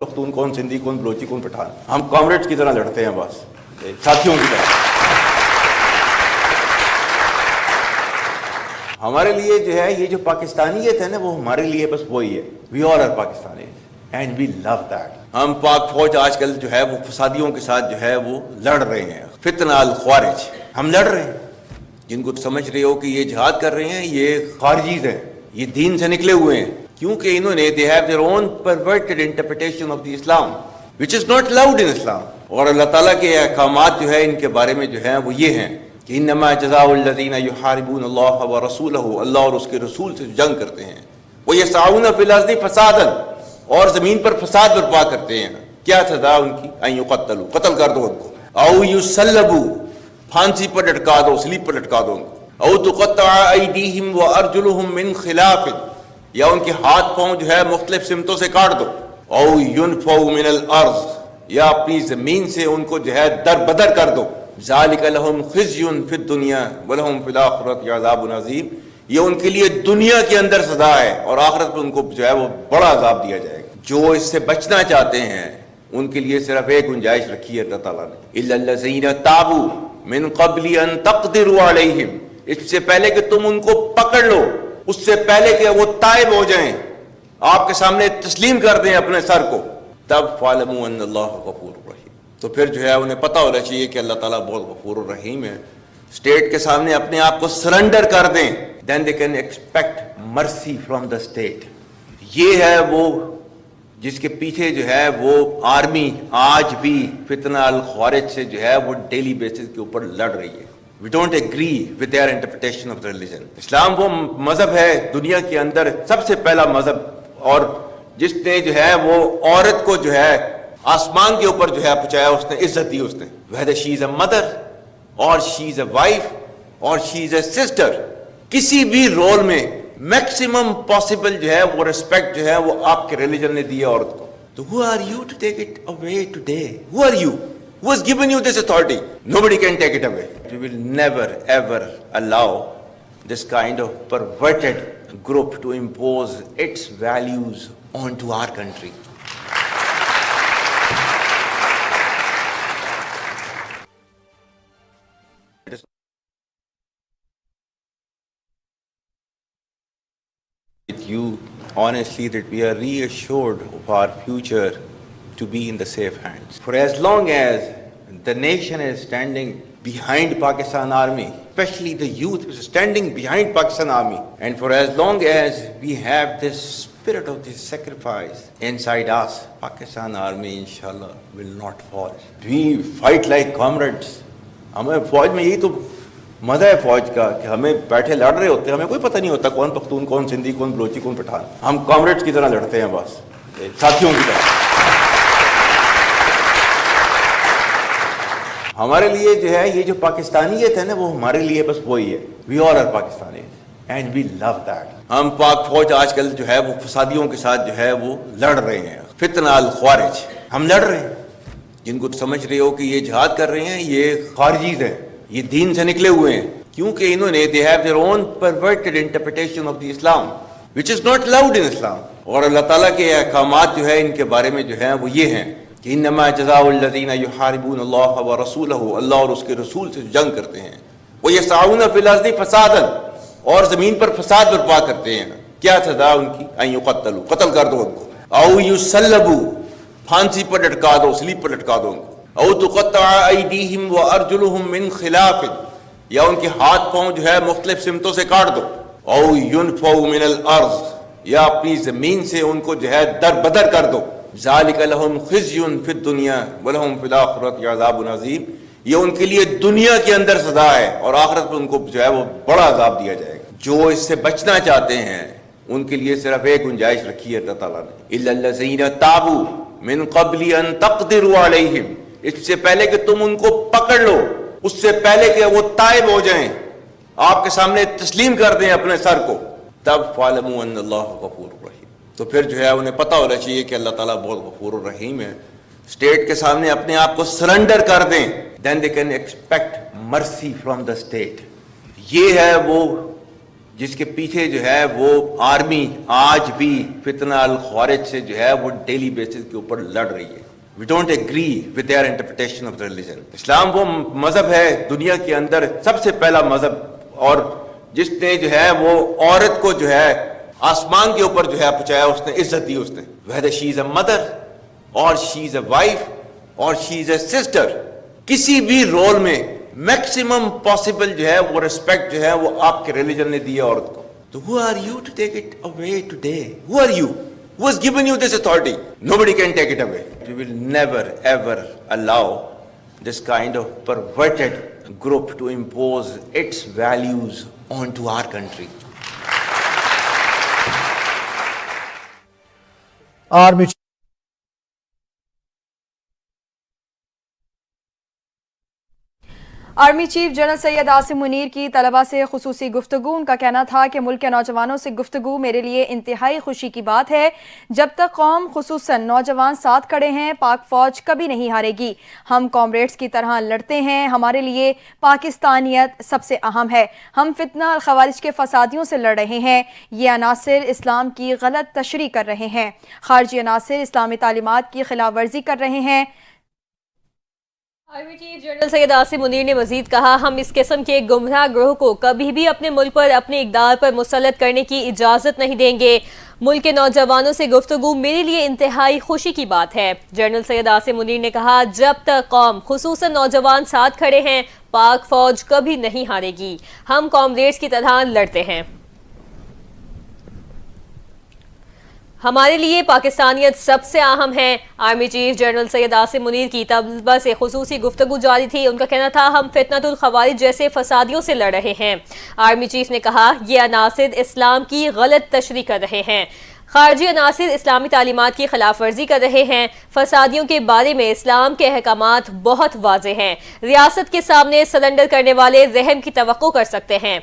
پختون کون سندھی کون بلوچی کون پٹھان، ہم کامریڈز کی طرح لڑتے ہیں، بس ساتھیوں کی طرح۔ ہمارے لیے جو ہے یہ جو پاکستانیت ہے نا، وہ ہمارے لیے بس وہی ہے، we all are Pakistanis and we love that. ہم پاک فوج آج کل جو ہے وہ فسادیوں کے ساتھ جو ہے وہ لڑ رہے ہیں، فتنہ الخوارج ہم لڑ رہے ہیں۔ جن کو سمجھ رہے ہو کہ یہ جہاد کر رہے ہیں یہ خارجیز ہیں، یہ دین سے نکلے ہوئے ہیں، کیونکہ انہوں نے they have their own perverted interpretation of the Islam which is not allowed in Islam۔ اور اللہ تعالیٰ کے احکامات جو ہے ان کے بارے میں جو ہیں وہ یہ ہیں کہ انما جزاء الذین یحاربون اللہ ورسولہ، اللہ اور اس کے رسول سے جنگ کرتے ہیں، ویسعون فی الارض فسادا، اور زمین پر فساد برپا کرتے ہیں، کیا سزا ان کی؟ ان یقتلوا، قتل کر دو ان کو، او یصلبوا، پھانسی پر لٹکا دو، سلیب پر لٹکا دو ان کو، او تقطع ایدیہم وارجلہم من خلاف، یا ان کے ہاتھ پاؤں جو ہے مختلف سمتوں سے کاٹ دو، او ینفوا من الارض، یا اپنی زمین سے ان کو جو ہے در بدر کر دو، ذالک لہم خزی فی الدنیا ولہم فی الآخرۃ عذاب عظیم، یہ ان کے لیے دنیا کے اندر سزا ہے اور آخرت میں ان کو جو ہے وہ بڑا عذاب دیا جائے گا۔ جو اس سے بچنا چاہتے ہیں ان کے لیے صرف ایک گنجائش رکھی ہے اللہ تعالیٰ نے، الا الذین تابوا من قبل ان تقدروا علیہم، اس سے پہلے کہ تم ان کو پکڑ لو، اس سے پہلے کہ وہ تائب ہو جائیں، آپ کے سامنے تسلیم کر دیں اپنے سر کو، تب فَاعْلَمُوا أَنَّ اللَّهَ غَفُورٌ رَحِيمٌ، تو پھر جو ہے انہیں پتہ ہونا چاہیے کہ اللہ تعالیٰ بہت غفور الرحیم ہے۔ اسٹیٹ کے سامنے اپنے آپ کو سرنڈر کر دیں، then they can expect mercy from the state۔ یہ ہے وہ جس کے پیچھے جو ہے وہ آرمی آج بھی فتنہ الخوارج سے جو ہے وہ ڈیلی بیسس کے اوپر لڑ رہی ہے۔ We don't agree with their interpretation of the religion۔ اسلام وہ مذہب ہے دنیا کے اندر سب سے پہلا مذہب، اور جس نے جو ہے وہ عورت کو جو ہے آسمان کے اوپر جو ہے پہنچایا، اس نے عزت دی، اس نے whether she is a mother or she is a wife or she is a sister، کسی بھی رول میں میکسیمم پاسبل جو ہے وہ ریسپیکٹ جو ہے وہ آپ کے ریلیجن نے دی ہے عورت کو۔ تو who are you to take it away today؟ Who are you? Who has given you this authority? Nobody can take it away۔ We will never ever allow this kind of perverted group to impose its values onto our country۔ With you honestly that we are reassured of our future to be in the safe hands. For as long as the nation is standing behind Pakistan Army, especially the youth is standing behind Pakistan Army, and for as long as we have this spirit of this sacrifice inside us, Pakistan Army inshallah will not fall۔ We fight like comrades۔ ہمیں فوج میں یہی تو مزہ ہے فوج کا کہ ہمیں بیٹھے لڑ رہے ہوتے ہیں، ہمیں کوئی پتہ نہیں ہوتا کون پختون کون سندھی کون بلوچی کون پٹھان، ہم کامریڈز کی طرح لڑتے ہیں، بس ساتھیوں کی طرح۔ ہمارے لیے جو ہے یہ جو پاکستانیت ہے نا، وہ ہمارے لیے بس وہی ہے، we all are Pakistanis and we love that. ہم پاک فوج آج کل جو ہے وہ فسادیوں کے ساتھ جو ہے وہ لڑ رہے ہیں، فتنہ الخوارج ہم لڑ رہے ہیں۔ جن کو سمجھ رہے ہو کہ یہ جہاد کر رہے ہیں یہ خارجیز ہیں، یہ دین سے نکلے ہوئے ہیں، کیونکہ انہوں نے they have their own perverted interpretation of the Islam which is not allowed in Islam۔ اور اللہ تعالیٰ کے احکامات جو ہے ان کے بارے میں جو ہیں وہ یہ ہیں کہ انما جزاء الذین یحاربون اللہ ورسولہ، اللہ اور اس کے رسول سے جنگ کرتے ہیں، ویسعون فی الارض فسادا، اور زمین پر فساد برپا کرتے ہیں، کیا سزا ان کی؟ ان یقتلوا، قتل کر دو ان کو، او یصلبوا، پھانسی پر لٹکا دو، سلیب پر لٹکا دو ان کو، او تقطع ایدیہم وارجلہم من خلاف، یا ان کے ہاتھ پاؤں جو ہے مختلف سمتوں سے کاٹ دو، او ینفوا من الارض، یا اپنی زمین سے ان کو جو ہے در بدر کر دو، ذالک لہم خزی فی الدنیا ولہم فی الآخرۃ عذاب عظیم، یہ ان کے لیے دنیا کے اندر سزا ہے اور آخرت میں ان کو جو ہے وہ بڑا عذاب دیا جائے گا۔ جو اس سے بچنا چاہتے ہیں ان کے لیے صرف ایک گنجائش رکھی ہے اللہ تعالیٰ نے، الا الذین تابوا من قبل ان تقدروا علیہم، اس سے پہلے کہ تم ان کو پکڑ لو، اس سے پہلے کہ وہ تائب ہو جائیں، آپ کے سامنے تسلیم کر دیں اپنے سر کو، تب فَاعْلَمُوا أَنَّ اللَّهَ غَفُورٌ رَحِيمٌ، تو پھر جو ہے انہیں پتہ ہونا چاہیے کہ اللہ تعالیٰ بہت غفور الرحیم ہے۔ اسٹیٹ کے سامنے اپنے آپ کو سرنڈر کر دیں، then they can expect mercy from the state۔ یہ ہے وہ جس کے پیچھے جو ہے وہ آرمی آج بھی فتنہ الخوارج سے جو ہے وہ ڈیلی بیسس کے اوپر لڑ رہی ہے. We don't agree with their interpretation of the religion. اسلام وہ مذہب ہے دنیا کے اندر سب سے پہلا مذہب، اور جس نے جو ہے وہ عورت کو جو ہے آسمان کے اوپر جو ہے پہنچایا، اس نے عزت دی. اس نے whether she is a mother اور she is a wife اور she is a sister، کسی بھی رول میں میکسیمم پاسبل جو ہے وہ ریسپیکٹ جو ہے وہ آپ کے ریلیجن نے دی ہے عورت کو. تو who are you to take it away today? Who are you? Who has given you this authority? Nobody can take it away. We will never ever allow this kind of perverted group to impose its values onto our country. Army army chief general Syed Asim Munir کی طلبہ سے خصوصی گفتگو. ان کا کہنا تھا کہ ملک کے نوجوانوں سے گفتگو میرے لیے انتہائی خوشی کی بات ہے. جب تک قوم خصوصاً نوجوان ساتھ کھڑے ہیں پاک فوج کبھی نہیں ہارے گی. ہم کامریڈز کی طرح لڑتے ہیں. ہمارے لیے پاکستانیت سب سے اہم ہے. ہم فتنہ الخوارج کے فسادیوں سے لڑ رہے ہیں. یہ عناصر اسلام کی غلط تشریح کر رہے ہیں. خارجی عناصر اسلامی تعلیمات کی خلاف ورزی کر رہے ہیں. Army chief general Syed Asim Munir نے مزید کہا، ہم اس قسم کے گمراہ گروہ کو کبھی بھی اپنے ملک پر اپنے اقدار پر مسلط کرنے کی اجازت نہیں دیں گے. ملک کے نوجوانوں سے گفتگو میرے لیے انتہائی خوشی کی بات ہے. جنرل سید عاصم منیر نے کہا، جب تک قوم خصوصاً نوجوان ساتھ کھڑے ہیں پاک فوج کبھی نہیں ہارے گی. ہم کامریڈز کی طرح لڑتے ہیں. ہمارے لیے پاکستانیت سب سے اہم ہے. Army chief general Syed Asim Munir کی طلبہ سے خصوصی گفتگو جاری تھی. ان کا کہنا تھا، ہم فتنۃ الخوارج جیسے فسادیوں سے لڑ رہے ہیں. آرمی چیف نے کہا، یہ عناصر اسلام کی غلط تشریح کر رہے ہیں. خارجی عناصر اسلامی تعلیمات کی خلاف ورزی کر رہے ہیں. فسادیوں کے بارے میں اسلام کے احکامات بہت واضح ہیں. ریاست کے سامنے سرنڈر کرنے والے رحم کی توقع کر سکتے ہیں.